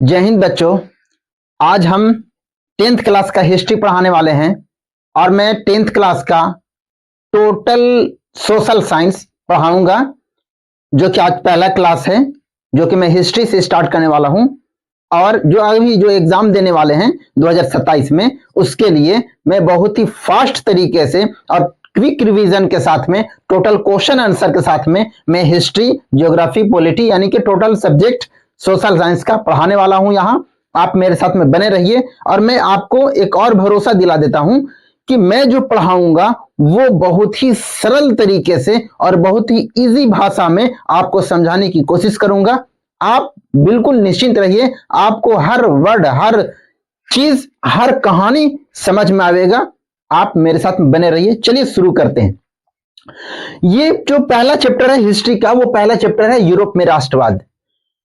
जय हिंद बच्चों। आज हम 10th क्लास का हिस्ट्री पढ़ाने वाले हैं और मैं 10th क्लास का टोटल सोशल साइंस पढ़ाऊंगा, जो कि आज पहला क्लास है, जो कि मैं हिस्ट्री से स्टार्ट करने वाला हूं। और जो अभी जो एग्जाम देने वाले हैं 2027 में, उसके लिए मैं बहुत ही फास्ट तरीके से और क्विक रिवीजन के साथ में, टोटल क्वेश्चन आंसर के साथ में मैं हिस्ट्री, ज्योग्राफी, पॉलिटी यानी कि टोटल सब्जेक्ट सोशल साइंस का पढ़ाने वाला हूं। यहां आप मेरे साथ में बने रहिए और मैं आपको एक और भरोसा दिला देता हूं कि मैं जो पढ़ाऊंगा वो बहुत ही सरल तरीके से और बहुत ही इजी भाषा में आपको समझाने की कोशिश करूंगा। आप बिल्कुल निश्चिंत रहिए, आपको हर वर्ड, हर चीज, हर कहानी समझ में आएगा। आप मेरे साथ बने रहिए। चलिए शुरू करते हैं। ये जो पहला चैप्टर है हिस्ट्री का, वो पहला चैप्टर है यूरोप में राष्ट्रवाद।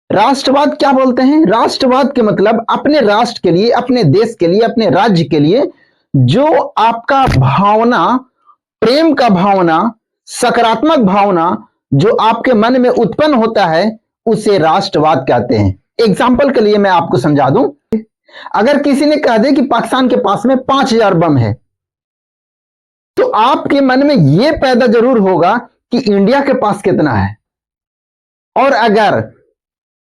राष्ट्रवाद क्या बोलते हैं? राष्ट्रवाद के मतलब अपने राष्ट्र के लिए, अपने देश के लिए, अपने राज्य के लिए जो आपका भावना, प्रेम का भावना, सकारात्मक भावना जो आपके मन में उत्पन्न होता है, उसे राष्ट्रवाद कहते हैं। एग्जाम्पल के लिए मैं आपको समझा दूं, अगर किसी ने कह दे कि पाकिस्तान के पास में 5000 बम है, तो आपके मन में यह पैदा जरूर होगा कि इंडिया के पास कितना है। और अगर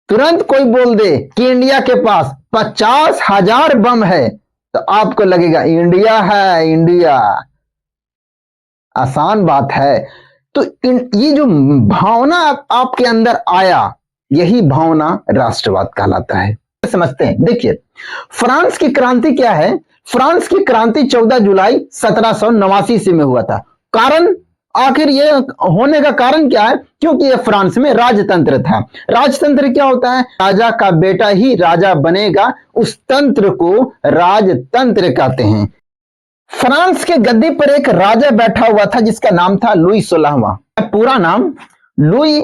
तुरंत कोई बोल दे कि इंडिया के पास 50,000 बम है, तो आपको लगेगा इंडिया है, इंडिया। आसान बात है। तो ये जो भावना आपके अंदर आया, यही भावना राष्ट्रवाद कहलाता है। समझते हैं। देखिए, फ्रांस की क्रांति क्या है? फ्रांस की क्रांति 14 जुलाई 1789 से में हुआ था। कारण, आखिर ये होने का कारण क्या है? क्योंकि ये फ्रांस में राजतंत्र था। राजतंत्र क्या होता है? राजा का बेटा ही राजा बनेगा, उस तंत्र को राजतंत्र कहते हैं। फ्रांस के गद्दी पर एक राजा बैठा हुआ था जिसका नाम था लुई 16वां। पूरा नाम लुई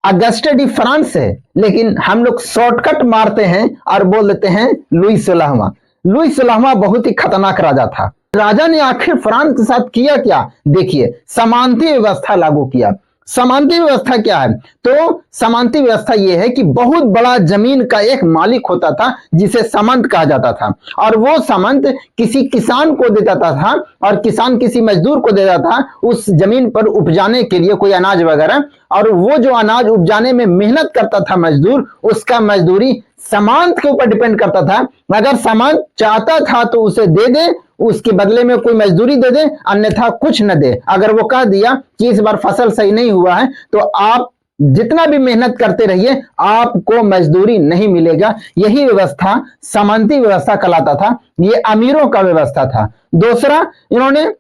अगस्टे डी फ्रांस है, लेकिन हम लोग शॉर्टकट मारते हैं और बोल देते हैं लुई 16वां। लुई 16वां बहुत ही खतरनाक राजा था। राजा ने आखिर फ्रांस के साथ किया क्या? देखिए, समानती व्यवस्था लागू किया। समानती व्यवस्था क्या है? तो समानती व्यवस्था यह है कि बहुत बड़ा जमीन का एक मालिक होता था जिसे सामंत कहा जाता था, और वो सामंत किसी किसान को देता था और किसान किसी मजदूर को देता था उस जमीन पर उपजाने के लिए कोई अनाज वगैरह। और वो जो अनाज उपजाने में मेहनत करता था मजदूर, उसका मजदूरी सामंत के ऊपर डिपेंड करता था। अगर सामंत चाहता था तो उसे दे दे, उसके बदले में कोई मजदूरी दे दे, अन्यथा कुछ न दे। अगर वो कह दिया कि इस बार फसल सही नहीं हुआ है तो आप जितना भी मेहनत करते रहिए, आपको मजदूरी नहीं मिलेगा। यही व्यवस्था सामंती व्यवस्था कहलाता था। ये अमीरों का व्यवस्था था। दूसरा, इन्होंने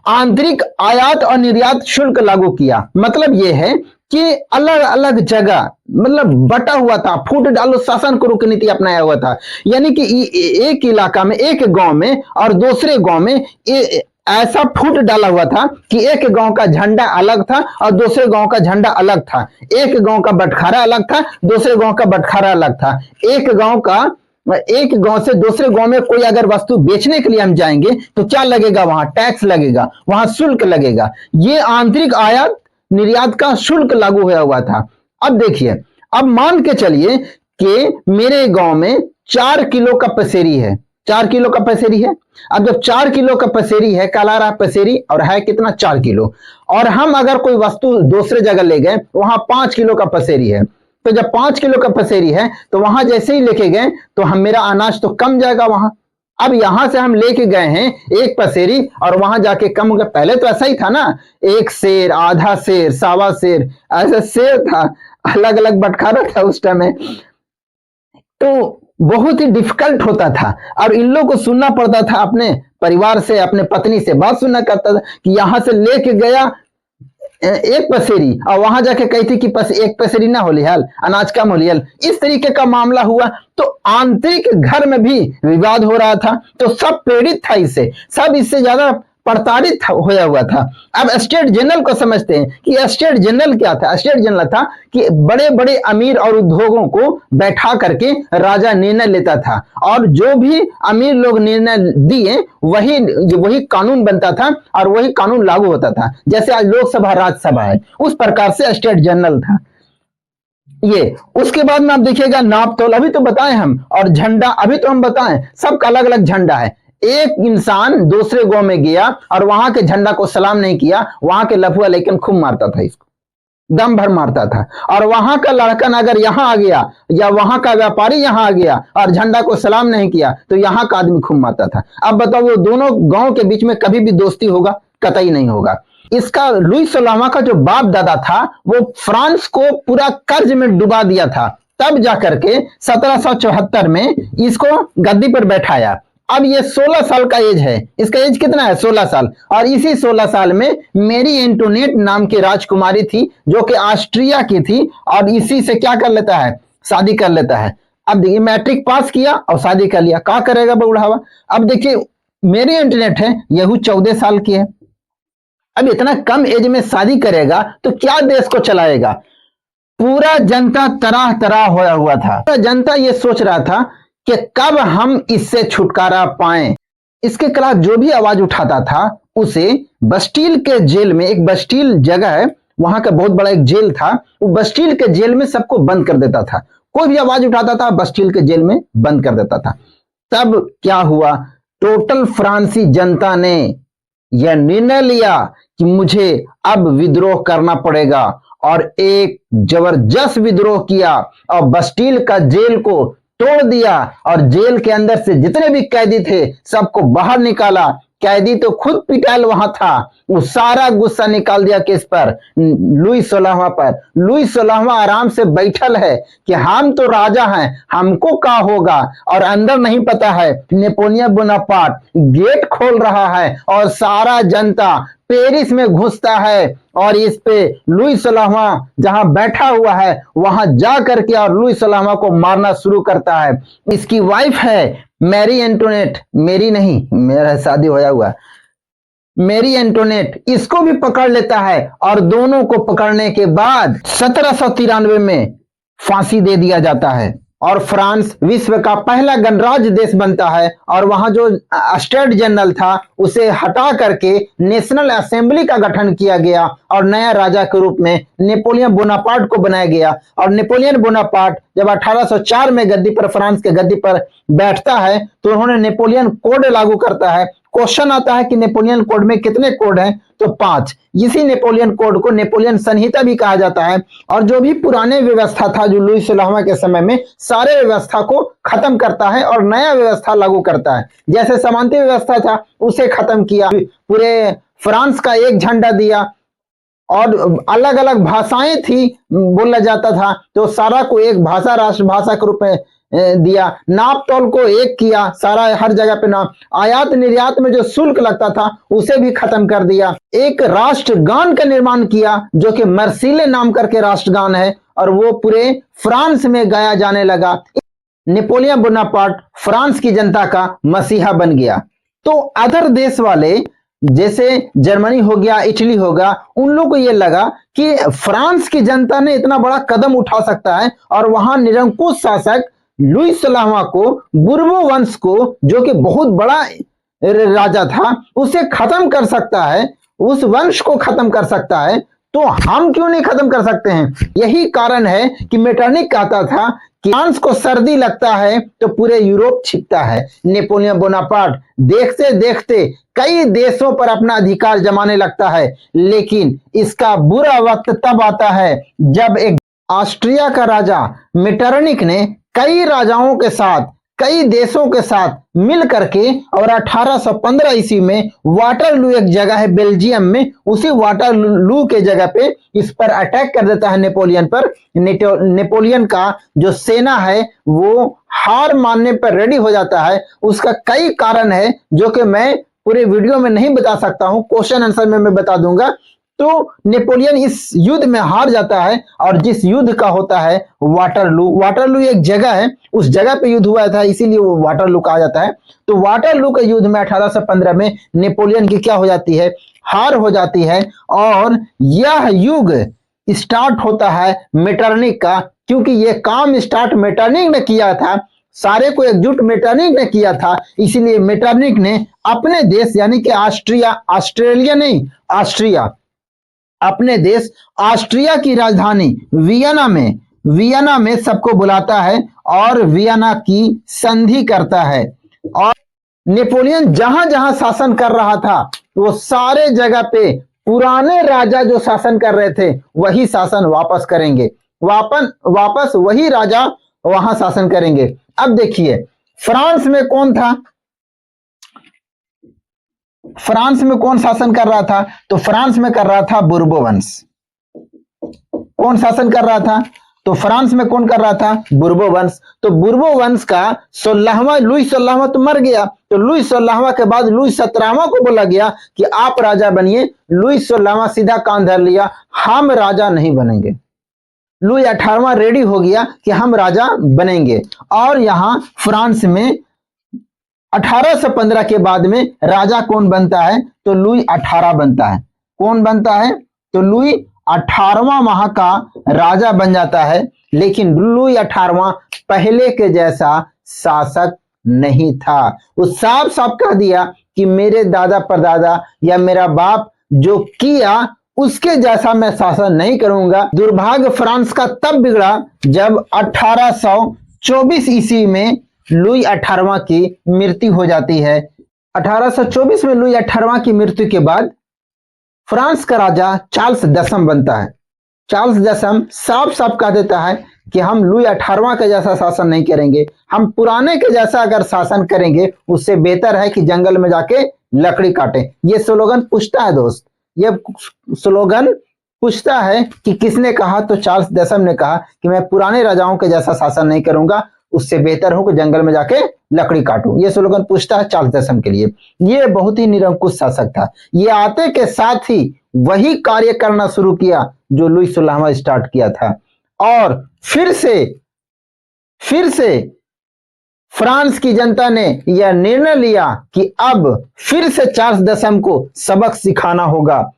आंतरिक आयात और निर्यात शुल्क लागू किया। मतलब यह है कि अलग अलग जगह, मतलब बटा हुआ था, फूट डालो शासन को रुक नीति अपनाया हुआ था। यानी कि एक इलाका में, एक गांव में और दूसरे गांव में ऐसा फूट डाला हुआ था कि एक गांव का झंडा अलग था और दूसरे गांव का झंडा अलग था। एक गांव का बटखारा अलग था, दूसरे गांव का बटखारा अलग था। एक गांव से दूसरे गांव में कोई अगर वस्तु बेचने के लिए हम जाएंगे तो क्या लगेगा? वहां टैक्स लगेगा, वहां शुल्क लगेगा। ये आंतरिक आयात निर्यात का शुल्क लागू हुआ हुआ था। अब देखिए, अब मान के चलिए कि मेरे गांव में 4 किलो का पसेरी है। 4 किलो का पसेरी है। अब जब 4 किलो का पसेरी है, काला रहा पसेरी, और है कितना? 4 किलो। और हम अगर कोई वस्तु दूसरे जगह ले गए, वहां 5 किलो का पसेरी है। तो जब 5 किलो का पसेरी है तो वहां जैसे ही लेके गए तो हम, मेरा अनाज तो कम जाएगा वहां। अब यहां से हम लेके गए हैं एक पसेरी और वहां जाके कम हो गया। पहले तो ऐसा ही था ना, एक सेर, आधा सेर, सावा सेर, ऐसा सेर था, अलग अलग बटखारा था उस टाइम में। तो बहुत ही डिफिकल्ट होता था और इन लोगों को सुनना पड़ता था, अपने परिवार से, अपने पत्नी से बात सुनना करता था कि यहां से लेके गया एक पसेरी और वहां जाके कही थी कि एक पसेरी ना होली हल, अनाज कम होली हल। इस तरीके का मामला हुआ। तो आंतरिक घर में भी विवाद हो रहा था। तो सब प्रेरित था इससे, सब इससे ज्यादा प्रताड़ित होया हुआ था। अब स्टेट जनरल को समझते हैं कि स्टेट जनरल क्या था? स्टेट जनरल था कि बड़े बड़े अमीर और उद्योगों को बैठा करके राजा निर्णय लेता था, और जो भी अमीर लोग निर्णय दिए वही कानून बनता था और वही कानून लागू होता था। जैसे आज लोकसभा राज्यसभा है, उस प्रकार से स्टेट जनरल था। ये उसके बाद में आप देखिएगा नाप तोल अभी तो बताए हम, और झंडा अभी तो हम बताएं, सबका अलग अलग झंडा है। एक इंसान दूसरे गांव में गया और वहां के झंडा को सलाम नहीं किया, वहां के लफुआ लेकिन खूब मारता था, इसको दम भर मारता था। और वहां का लड़कन अगर यहां आ गया या वहां का व्यापारी यहां आ गया और झंडा को सलाम नहीं किया तो यहां का आदमी खूब मारता था। अब बताओ वो दोनों गांव के बीच में कभी भी दोस्ती होगा? कतई नहीं होगा। इसका लुई 16वां का जो बाप दादा था वो फ्रांस को पूरा कर्ज में डुबा दिया था, तब जाकर के 1774 में इसको गद्दी पर बैठाया। अब ये 16 साल का एज है, इसका एज कितना है? 16 साल। और इसी 16 साल में मेरी एंटोनेट नाम की राजकुमारी थी जो कि ऑस्ट्रिया की थी, और इसी से क्या कर लेता है? शादी कर लेता है। अब देखिए मैट्रिक पास किया और शादी कर लिया, क्या करेगा बुढ़ावा? अब देखिए मेरी एंटोनेट है, यहू 14 साल की है। अब इतना कम एज में शादी करेगा तो क्या देश को चलाएगा? पूरा जनता तरह तरह होया हुआ था। पूरा जनता ये सोच रहा था कि कब हम इससे छुटकारा पाएं। इसके खिलाफ जो भी आवाज उठाता था उसे बस्टील के जेल में, एक बस्टील जगह है वहां का बहुत बड़ा एक जेल था, वो बस्टील के जेल में सबको बंद कर देता था। कोई भी आवाज उठाता था बस्टील के जेल में बंद कर देता था। तब क्या हुआ? टोटल फ्रांसी जनता ने यह निर्णय लिया कि मुझे अब विद्रोह करना पड़ेगा, और एक जबरदस्त विद्रोह किया और बस्टील का जेल को तोड़ दिया और जेल के अंदर से जितने भी कैदी थे सबको बाहर निकाला। कैदी तो खुद पिटाइल वहां था, वो सारा गुस्सा निकाल दिया किस पर? लुई 16वां पर। लुई 16वां आराम से बैठल है कि हम तो राजा हैं, हमको क्या होगा, और अंदर नहीं पता है नेपोलियन बोनापार्ट गेट खोल रहा है और सारा जनता पेरिस में घुसता है, और इस पे लुई 16वां जहां बैठा हुआ है वहां जा करके और लुई 16वां को मारना शुरू करता है। इसकी वाइफ है मैरी एंटोनेट, मेरी नहीं, मेरा शादी होया हुआ, मैरी एंटोनेट, इसको भी पकड़ लेता है, और दोनों को पकड़ने के बाद 1793 में फांसी दे दिया जाता है, और फ्रांस विश्व का पहला गणराज्य देश बनता है। और वहां जो स्टेट जनरल था उसे हटा करके नेशनल असेंबली का गठन किया गया और नया राजा के रूप में नेपोलियन बोनापार्ट को बनाया गया। और नेपोलियन बोनापार्ट जब 1804 में गद्दी पर, फ्रांस के गद्दी पर बैठता है तो उन्होंने नेपोलियन कोड लागू करता है। क्वेश्चन आता है कि नेपोलियन कोड में कितने कोड हैं? तो 5। इसी नेपोलियन कोड को नेपोलियन संहिता भी कहा जाता है, और जो भी पुराने व्यवस्था था जो लुई 16वां के समय में, सारे व्यवस्था को खत्म करता है और नया व्यवस्था लागू करता है। जैसे सामंती व्यवस्था था उसे खत्म किया, पूरे फ्रांस का एक झंडा दिया, और अलग अलग भाषाएं थी बोला जाता था तो सारा को एक भाषा राष्ट्रभाषा के रूप में दिया। नाप तोल को एक किया, सारा हर जगह पे नाम। आयात निर्यात में जो शुल्क लगता था उसे भी खत्म कर दिया। एक राष्ट्रगान का निर्माण किया जो कि मर्सिले नाम करके राष्ट्रगान है, और वो पूरे फ्रांस में गाया जाने लगा। नेपोलियन बोनापार्ट फ्रांस की जनता का मसीहा बन गया। तो अदर देश वाले जैसे जर्मनी हो गया, इटली होगा, उन लोगों को यह लगा कि फ्रांस की जनता ने इतना बड़ा कदम उठा सकता है और वहां निरंकुश शासक लुई 16वां को, बुर्बो वंश को, जो कि बहुत बड़ा राजा था, उसे खत्म कर सकता है, उस वंश को खत्म कर सकता है, तो हम क्यों नहीं खत्म कर सकते हैं? यही कारण है कि मेटरनिक कहता था कि फ्रांस को सर्दी लगता है तो पूरे यूरोप छिपता है। नेपोलियन बोनापार्ट देखते देखते कई देशों पर अपना अधिकार जमाने लगता है, लेकिन इसका बुरा वक्त तब आता है जब एक ऑस्ट्रिया का राजा मेटरनिक ने कई राजाओं के साथ, कई देशों के साथ मिल करके और 1815 ईस्वी में वाटरलू एक जगह है बेल्जियम में, उसी वाटरलू के जगह पे इस पर अटैक कर देता है नेपोलियन पर। नेपोलियन का जो सेना है वो हार मानने पर रेडी हो जाता है। उसका कई कारण है जो कि मैं पूरे वीडियो में नहीं बता सकता हूं, क्वेश्चन आंसर में मैं बता दूंगा। तो नेपोलियन इस युद्ध में हार जाता है, और जिस युद्ध का होता है वाटरलू, वाटरलू एक जगह है, उस जगह पे युद्ध हुआ था इसीलिए वो वाटरलू कहा जाता है। तो वाटरलू के युद्ध में 1815 में नेपोलियन की क्या हो जाती है? हार हो जाती है, और यह युग स्टार्ट होता है मेटरनिक का, क्योंकि यह काम स्टार्ट मेटरनिक ने किया था, सारे को एकजुट मेटरनिक ने किया था। इसीलिए मेटरनिक ने अपने देश यानी कि ऑस्ट्रेलिया नहीं, ऑस्ट्रिया, अपने देश ऑस्ट्रिया की राजधानी वियना में वियना में सबको बुलाता है और वियना की संधि करता है। और नेपोलियन जहां जहां शासन कर रहा था वो सारे जगह पे पुराने राजा जो शासन कर रहे थे वही शासन वापस करेंगे, वापस वही राजा वहां शासन करेंगे। अब देखिए फ्रांस में कौन था, फ्रांस में कौन शासन कर रहा था? तो फ्रांस में कर रहा था बुर्बो वंश। कौन शासन कर रहा था? तो फ्रांस में कौन कर रहा था? बुर्बो वंश। तो बुर्बो वंश का 16वां लुई 16वां तो मर गया, तो लुई 16वां के बाद लुई 17वां को बोला गया कि आप राजा बनिए। लुई 16वां सीधा कान धर लिया, हम राजा नहीं बनेंगे। लुई 18वां रेडी हो गया कि हम राजा बनेंगे। और यहां फ्रांस में 1815 के बाद में राजा कौन बनता है? तो लुई 18 बनता है। कौन बनता है? तो लुई 18वां वहां का राजा बन जाता है। लेकिन लुई 18वां पहले के जैसा शासक नहीं था। वो साफ साफ कह दिया कि मेरे दादा परदादा या मेरा बाप जो किया उसके जैसा मैं शासन नहीं करूंगा। दुर्भाग्य फ्रांस का तब बिगड़ा जब 1824 ईस्वी में लुई 18वां की मृत्यु हो जाती है। 1824 में लुई 18वां की मृत्यु के बाद फ्रांस का राजा चार्ल्स दसम बनता है। चार्ल्स दसम साफ साफ कह देता है कि हम लुई 18वां के जैसा शासन नहीं करेंगे, हम पुराने के जैसा अगर शासन करेंगे उससे बेहतर है कि जंगल में जाके लकड़ी काटें। ये स्लोगन पूछता है दोस्त, ये स्लोगन पूछता है कि किसने कहा? तो चार्ल्स दसम ने कहा कि मैं पुराने राजाओं के जैसा शासन नहीं करूंगा, उससे बेहतर हो कि जंगल में जाके लकड़ी काटूं। ये स्लोगन पूछता है चार्ल्स दसम के लिए। ये बहुत ही निरंकुश शासक था। ये आते के साथ ही वही कार्य करना शुरू किया जो लुई 16वां स्टार्ट किया था। और फिर से फ्रांस की जनता ने यह निर्णय लिया कि अब फिर से चार्ल्स दसम को सबक सिखाना होगा।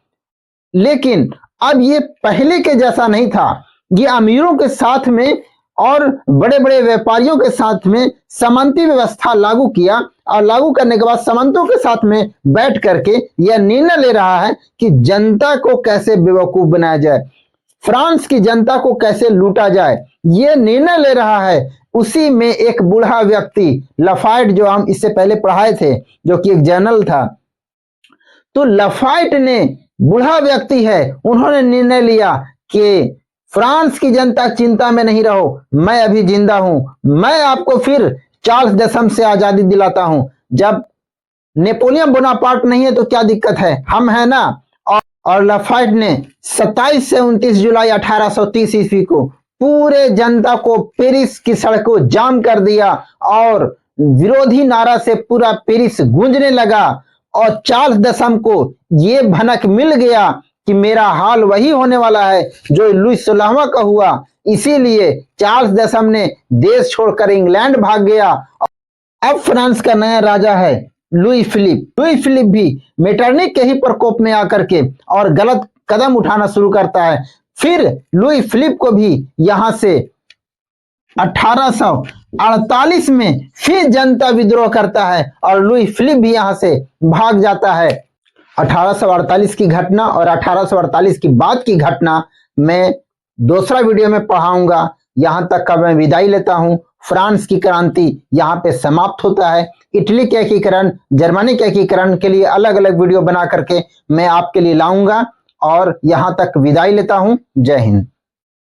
लेकिन अब ये पहले के जैसा नहीं था। ये अमीरों के साथ में और बड़े बड़े व्यापारियों के साथ में सामंती व्यवस्था लागू किया और लागू करने के बाद सामंतों के साथ में बैठ करके यह निर्णय ले रहा है कि जनता को कैसे बेवकूफ बनाया जाए, फ्रांस की जनता को कैसे लूटा जाए, यह निर्णय ले रहा है। उसी में एक बूढ़ा व्यक्ति लफायट, जो हम इससे पहले पढ़ाए थे, जो कि एक जनरल था, तो लफायट ने, बूढ़ा व्यक्ति है, उन्होंने निर्णय लिया कि फ्रांस की जनता चिंता में नहीं रहो, मैं अभी जिंदा हूं, मैं आपको फिर चार्ल्स दसम से आजादी दिलाता हूं। जब नेपोलियन बोनापार्ट नहीं है तो क्या दिक्कत है, हम है ना। और लफायट ने 27 से 29 जुलाई 1830 ईस्वी को पूरे जनता को पेरिस की सड़कों जाम कर दिया और विरोधी नारा से पूरा पेरिस गूंजने लगा। और चार्ल्स दसम को ये भनक मिल गया कि मेरा हाल वही होने वाला है जो लुई 16वां का हुआ। इसीलिए चार्ल्स दसम ने देश छोड़कर इंग्लैंड भाग गया। अब फ्रांस का नया राजा है लुई फिलिप। लुई फिलिप भी मेटरनिक के ही प्रकोप में आकर के और गलत कदम उठाना शुरू करता है। फिर लुई फिलिप को भी यहां से 1848 में फिर जनता विद्रोह करता है और लुई फिलिप भी यहां से भाग जाता है। 1848 की घटना और 1848 की बाद की घटना मैं दूसरा वीडियो में पढ़ाऊंगा। यहां तक का मैं विदाई लेता हूं। फ्रांस की क्रांति यहां पे समाप्त होता है। इटली के एकीकरण, जर्मनी के एकीकरण के लिए अलग अलग वीडियो बना करके मैं आपके लिए लाऊंगा और यहां तक विदाई लेता हूं। जय हिंद।